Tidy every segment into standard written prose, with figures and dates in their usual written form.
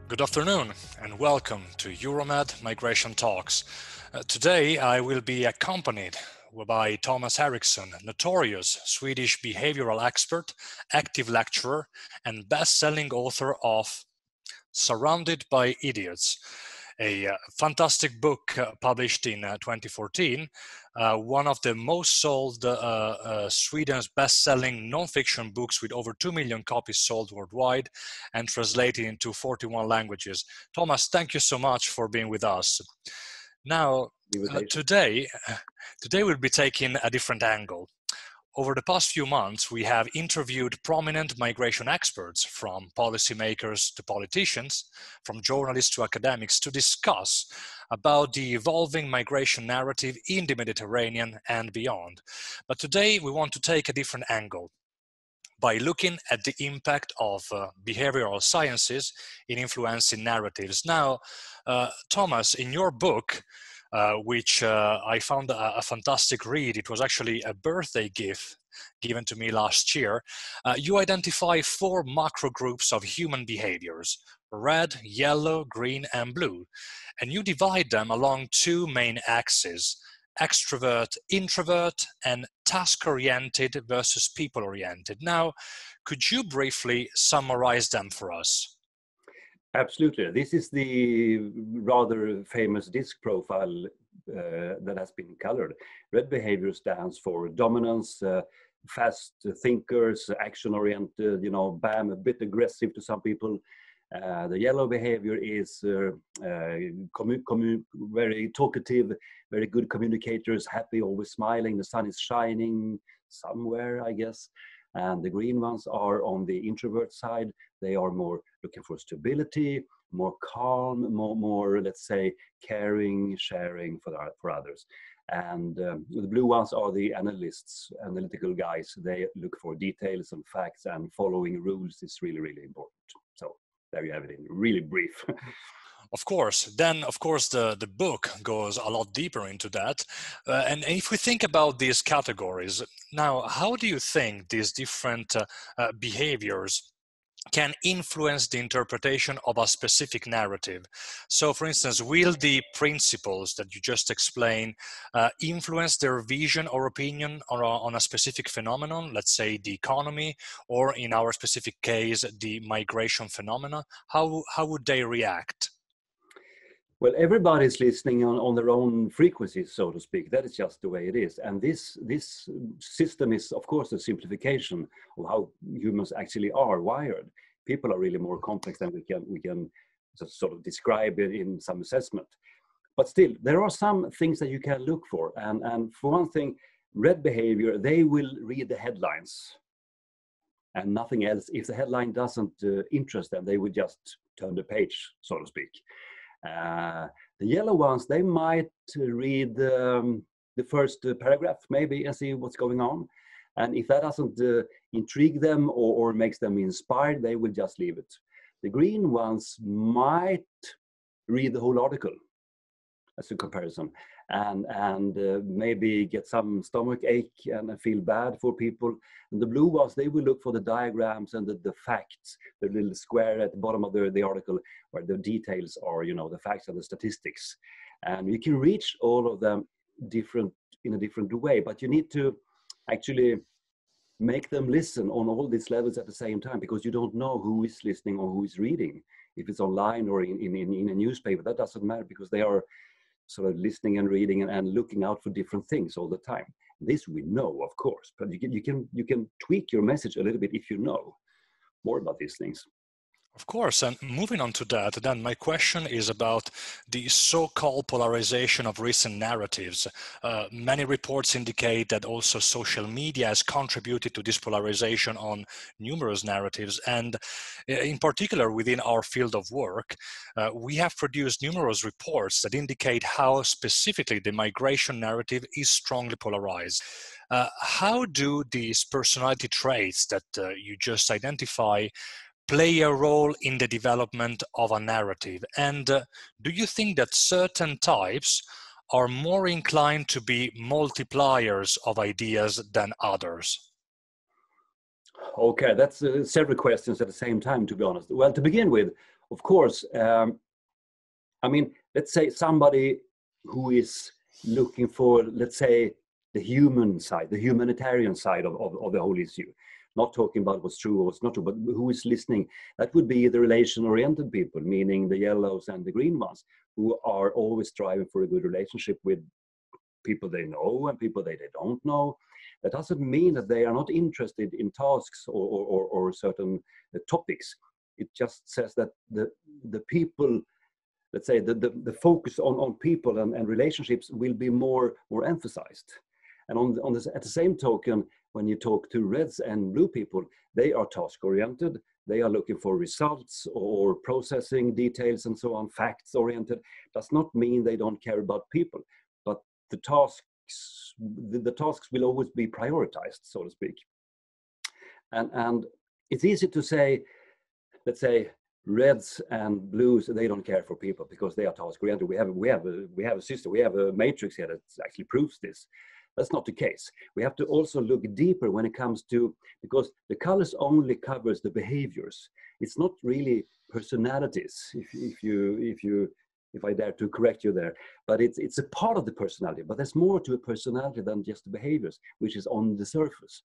Good afternoon and welcome to Euromed Migration Talks. Today I will be accompanied by Thomas Eriksson, notorious Swedish behavioral expert, active lecturer and best-selling author of Surrounded by Idiots, a fantastic book published in 2014, one of the most sold Sweden's best-selling non-fiction books with over 2 million copies sold worldwide and translated into 41 languages. Thomas, thank you so much for being with us. Now, today we'll be taking a different angle. Over the past few months, we have interviewed prominent migration experts, from policymakers to politicians, from journalists to academics, to discuss about the evolving migration narrative in the Mediterranean and beyond. But today we want to take a different angle by looking at the impact of behavioral sciences in influencing narratives. Now, Thomas, in your book, which I found a fantastic read. It was actually a birthday gift given to me last year. You identify 4 macro groups of human behaviors: red, yellow, green, and blue. And you divide them along 2 main axes: extrovert, introvert, and task-oriented versus people-oriented. Now, could you briefly summarize them for us? Absolutely. This is the rather famous DISC profile that has been colored. Red behavior stands for dominance, fast thinkers, action-oriented, bam, a bit aggressive to some people. The yellow behavior is very talkative, very good communicators, happy, always smiling, the sun is shining somewhere, I guess. And the green ones are on the introvert side. They are more looking for stability, more calm, more let's say, caring, sharing for others. And the blue ones are the analytical guys. They look for details and facts, and following rules is really, really important. So there you have it in really brief. Of course. Then, of course, the book goes a lot deeper into that. And if we think about these categories, now, how do you think these different behaviors can influence the interpretation of a specific narrative? So, for instance, will the principles that you just explained influence their vision or opinion on a specific phenomenon, let's say the economy, or in our specific case, the migration phenomena? How would they react? Well, everybody's listening on their own frequencies, so to speak. That is just the way it is. And this system is, of course, a simplification of how humans actually are wired. People are really more complex than we can sort of describe it in some assessment. But still, there are some things that you can look for. And for one thing, red behavior, they will read the headlines and nothing else. If the headline doesn't interest them, they would just turn the page, so to speak. The yellow ones, they might read the first paragraph maybe and see what's going on. And if that doesn't intrigue them or makes them inspired, they will just leave it. The green ones might read the whole article as a comparison and maybe get some stomach ache and feel bad for people. And the blue ones, they will look for the diagrams and the facts, the little square at the bottom of the article where the details are, the facts and the statistics. And you can reach all of them in a different way, but you need to actually make them listen on all these levels at the same time, because you don't know who is listening or who is reading. If it's online or in a newspaper, that doesn't matter, because they are sort of listening and reading and looking out for different things all the time. This we know, of course, but you can tweak your message a little bit if you know more about these things. Of course, and moving on to that, then my question is about the so-called polarization of recent narratives. Many reports indicate that also social media has contributed to this polarization on numerous narratives, and in particular within our field of work, we have produced numerous reports that indicate how specifically the migration narrative is strongly polarized. How do these personality traits that you just identify play a role in the development of a narrative? And do you think that certain types are more inclined to be multipliers of ideas than others? Okay, that's several questions at the same time, to be honest. Well, to begin with, of course, I mean, let's say somebody who is looking for, let's say, the human side, the humanitarian side of the whole issue. Not talking about what's true or what's not true, but who is listening. That would be the relation-oriented people, meaning the yellows and the green ones, who are always striving for a good relationship with people they know and people they don't know. That doesn't mean that they are not interested in tasks or certain topics. It just says that the people, let's say, the focus on people and relationships will be more emphasized. And on this, at the same token, when you talk to reds and blue people, they are task oriented. They are looking for results or processing details and so on. Facts oriented does not mean they don't care about people, but the tasks will always be prioritized, so to speak. And it's easy to say, let's say, reds and blues, they don't care for people because they are task oriented. We have a system, we have a matrix here that actually proves this. That's not the case. We have to also look deeper when it comes to, because the colors only covers the behaviors. It's not really personalities, if I dare to correct you there, but it's a part of the personality, but there's more to a personality than just the behaviors, which is on the surface.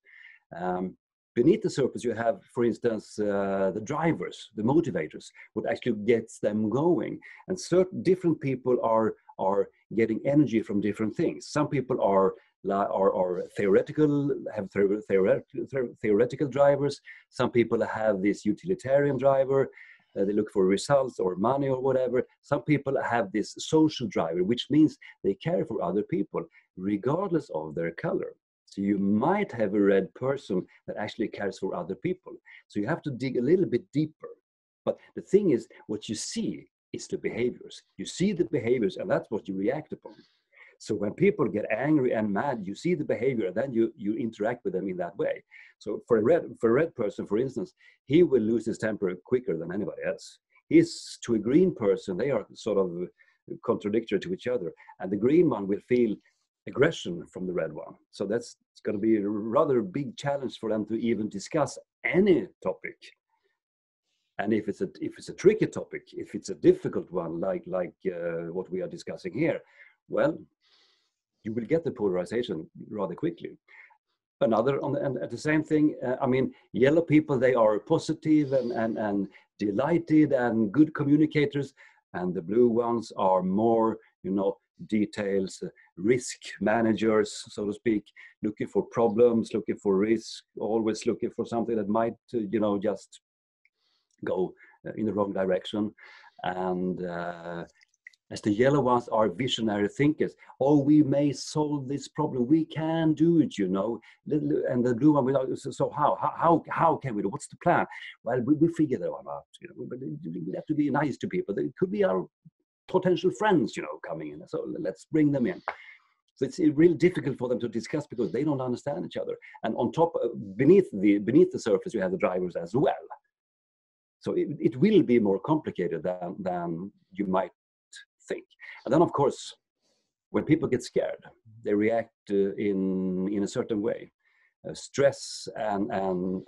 Beneath the surface, you have, for instance, the drivers, the motivators, what actually gets them going. And certain different people are getting energy from different things. Some people are theoretical, have theoretical drivers. Some people have this utilitarian driver. They look for results or money or whatever. Some people have this social driver, which means they care for other people, regardless of their color. So you might have a red person that actually cares for other people. So you have to dig a little bit deeper. But the thing is, what you see is the behaviors. You see the behaviors, and that's what you react upon. So when people get angry and mad, you see the behavior, and then you interact with them in that way. So for a red person, for instance, he will lose his temper quicker than anybody else. To a green person, they are sort of contradictory to each other. And the green one will feel aggression from the red one. So it's going to be a rather big challenge for them to even discuss any topic. And if it's a tricky topic, if it's a difficult one, like what we are discussing here, well, you will get the polarization rather quickly. And at the same thing, I mean, yellow people, they are positive and delighted and good communicators, and the blue ones are more, details, risk managers, so to speak, looking for problems, looking for risk, always looking for something that might, just go in the wrong direction. And as the yellow ones are visionary thinkers. Oh, we may solve this problem. We can do it, And the blue one, so how can we do? What's the plan? Well, we figure that one out. We have to be nice to people. They could be our potential friends, coming in. So let's bring them in. So it's really difficult for them to discuss because they don't understand each other. And on top, beneath the surface, you have the drivers as well. So it will be more complicated than you might think. And then, of course, when people get scared, they react in a certain way. Stress and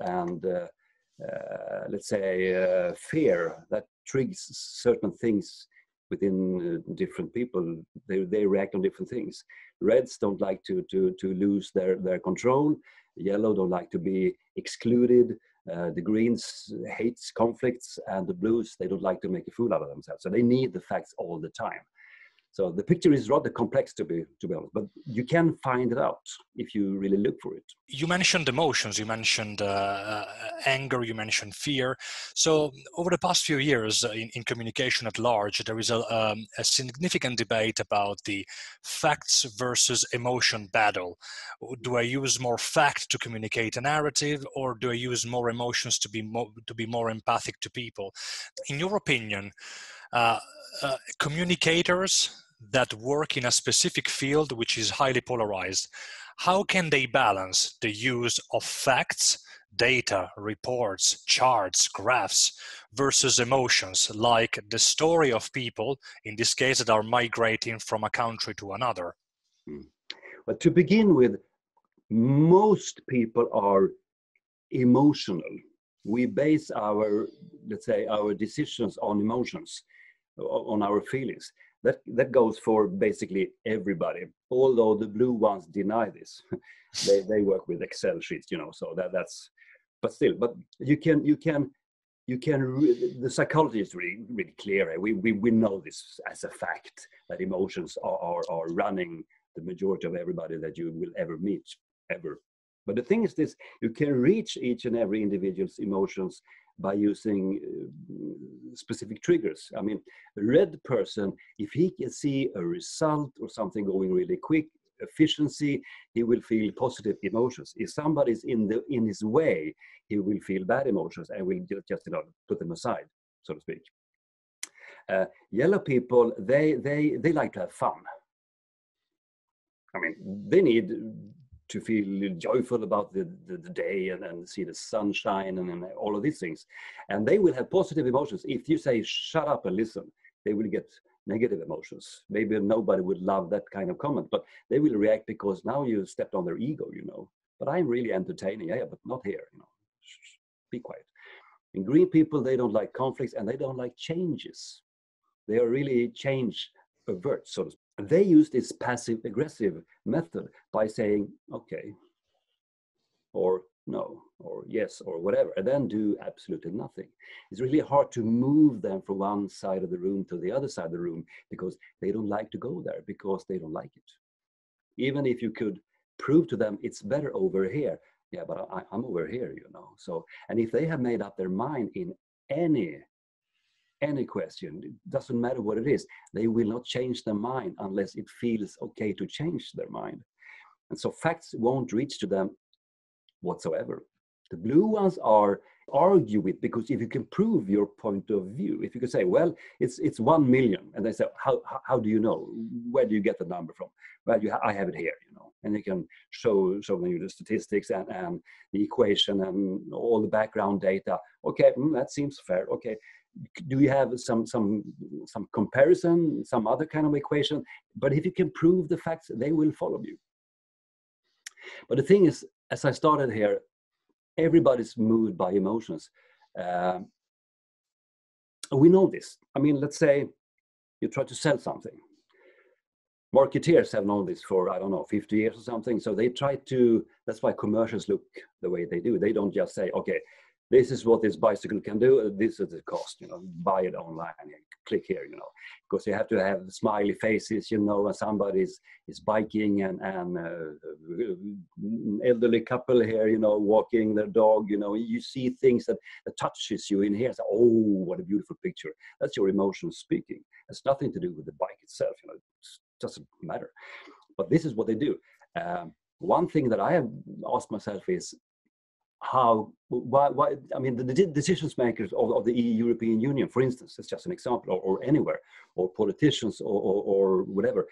let's say fear that triggers certain things within different people. They react on different things. Reds don't like to lose their control. Yellow don't like to be excluded. The greens hates conflicts, and the blues, they don't like to make a fool out of themselves. So they need the facts all the time. So the picture is rather complex, to be honest, but you can find it out if you really look for it. You mentioned emotions, you mentioned anger, you mentioned fear. So over the past few years in communication at large, there is a significant debate about the facts versus emotion battle. Do I use more fact to communicate a narrative, or do I use more emotions to be more empathic to people? In your opinion, communicators that work in a specific field which is highly polarized, how can they balance the use of facts, data, reports, charts, graphs versus emotions, like the story of people, in this case, that are migrating from a country to another? But to begin with, most people are emotional. we base our, let's say, our decisions on emotions, on our feelings. That goes for basically everybody, although the blue ones deny this. they work with Excel sheets, you know, so that's, but still, but you can the psychology is really clear. We know this as a fact, that emotions are running the majority of everybody that you will ever meet, ever. But the thing is this: you can reach each and every individual's emotions by using specific triggers. I mean, a red person, if he can see a result or something going really quick, efficiency, he will feel positive emotions. If somebody's in his way, he will feel bad emotions and will just put them aside, so to speak. Yellow people, they like to have fun. I mean, they need to feel joyful about the day and see the sunshine and all of these things. And they will have positive emotions. If you say, shut up and listen, they will get negative emotions. Maybe nobody would love that kind of comment, but they will react because now you stepped on their ego, you know. But I'm really entertaining, yeah, but not here, you know. Shh, be quiet. And green people, they don't like conflicts and they don't like changes. They are really change averse, so to speak. They use this passive aggressive method by saying, okay, or no, or yes, or whatever, and then do absolutely nothing. It's really hard to move them from one side of the room to the other side of the room because they don't like to go there, because they don't like it. Even if you could prove to them it's better over here, yeah, but I'm over here, you know. So, and if they have made up their mind in any question, it doesn't matter what it is, they will not change their mind unless it feels okay to change their mind. And so facts won't reach to them whatsoever. The blue ones are argue with, because if you can prove your point of view, if you can say, well, it's 1 million, and they say, how do you know? Where do you get the number from? Well, I have it here, you know, and you can show them you the statistics and the equation and all the background data. Okay, that seems fair. Okay, do you have some comparison, some other kind of equation? But if you can prove the facts, they will follow you. But the thing is, as I started here, everybody's moved by emotions. We know this. I mean, let's say you try to sell something. Marketeers have known this for, I don't know, 50 years or something. So they try to, that's why commercials look the way they do. They don't just say, okay, this is what this bicycle can do, this is the cost, you know, buy it online, click here, you know, because you have to have smiley faces, you know, and somebody is biking and elderly couple here, you know, walking their dog, you know, you see things that touches you in here. So, oh, what a beautiful picture. That's your emotions speaking. It's nothing to do with the bike itself, you know, it doesn't matter. But this is what they do. One thing that I have asked myself is, why I mean, the decision makers of the European Union, for instance, it's just an example, or anywhere, or politicians or whatever,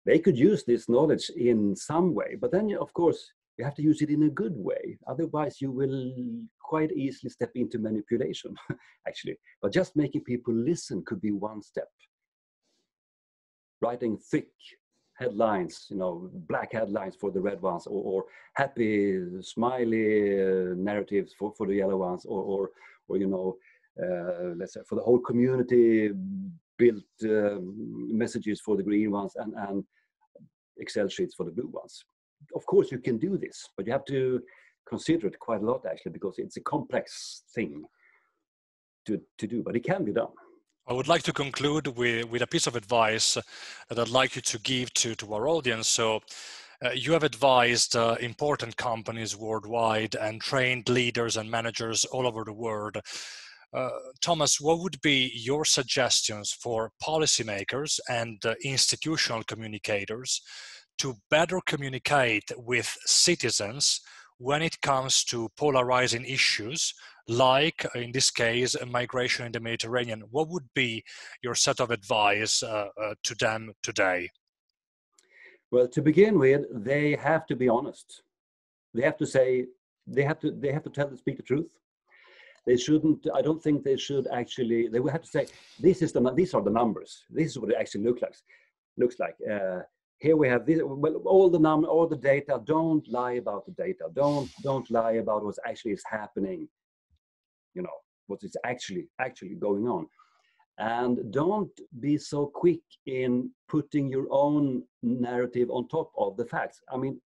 they could use this knowledge in some way, but then of course you have to use it in a good way, otherwise you will quite easily step into manipulation actually. But just making people listen could be one step. Writing thick headlines, you know, black headlines for the red ones, or happy, smiley narratives for the yellow ones, or you know, let's say for the whole community, built messages for the green ones, and Excel sheets for the blue ones. Of course, you can do this, but you have to consider it quite a lot actually, because it's a complex thing to do, but it can be done. I would like to conclude with a piece of advice that I'd like you to give to our audience. So you have advised important companies worldwide and trained leaders and managers all over the world. Thomas, what would be your suggestions for policymakers and institutional communicators to better communicate with citizens when it comes to polarizing issues, like in this case, migration in the Mediterranean? What would be your set of advice to them today? Well, to begin with, they have to be honest. They have to say, they have to speak the truth. They shouldn't, I don't think they should actually, they will have to say, these are the numbers. This is what it actually looks like. Here we have this, well, all the data. Don't lie about the data. Don't lie about what actually is happening what is actually going on. And don't be so quick in putting your own narrative on top of the facts. I mean,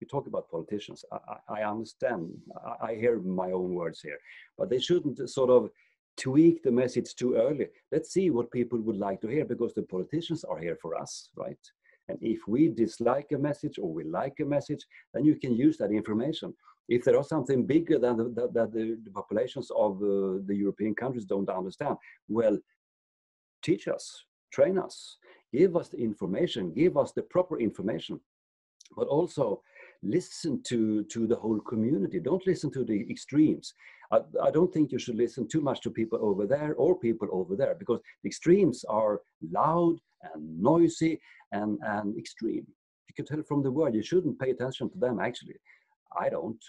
you talk about politicians. I understand. I hear my own words here, but they shouldn't sort of tweak the message too early. Let's see what people would like to hear, because the politicians are here for us, right? And if we dislike a message or we like a message, then you can use that information. If there is something bigger than the populations of the European countries don't understand, well, teach us, train us, give us the information, give us the proper information, but also listen to the whole community. Don't listen to the extremes. I don't think you should listen too much to people over there or people over there, because the extremes are loud and noisy and extreme. You can tell from the word. You shouldn't pay attention to them, actually. I don't.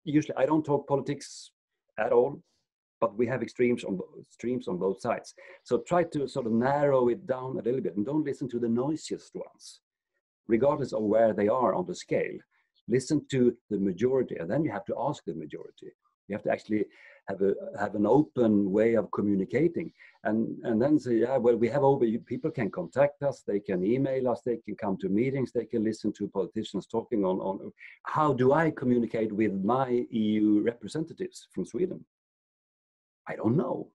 Usually I don't talk politics at all, but we have extremes on both sides. So try to sort of narrow it down a little bit, and don't listen to the noisiest ones, regardless of where they are on the scale. Listen to the majority, and then you have to ask the majority. You have to actually have an open way of communicating, and then say, yeah, well, we have people can contact us, they can email us, they can come to meetings, they can listen to politicians talking on how do I communicate with my EU representatives from Sweden? I don't know.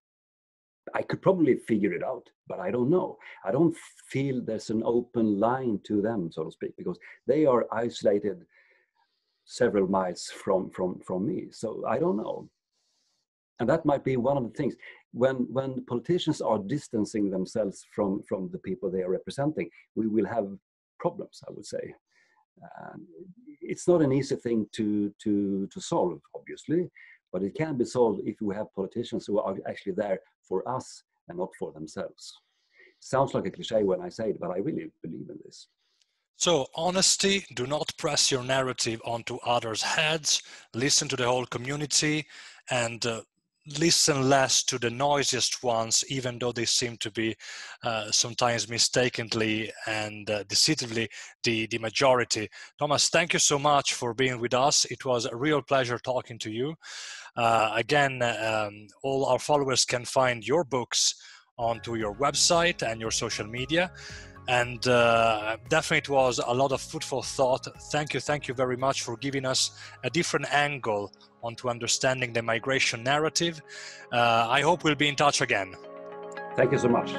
I could probably figure it out, but I don't know. I don't feel there's an open line to them, so to speak, because they are isolated several miles from me. So I don't know. And that might be one of the things. When politicians are distancing themselves from the people they are representing, we will have problems, I would say. It's not an easy thing to solve, obviously, but it can be solved if we have politicians who are actually there for us and not for themselves. Sounds like a cliche when I say it, but I really believe in this. So honesty, do not press your narrative onto others' heads, listen to the whole community, and listen less to the noisiest ones, even though they seem to be sometimes mistakenly and deceitfully the majority. Thomas, thank you so much for being with us. It was a real pleasure talking to you. Again, all our followers can find your books onto your website and your social media. And definitely it was a lot of food for thought. Thank you very much for giving us a different angle onto understanding the migration narrative. I hope we'll be in touch again. Thank you so much.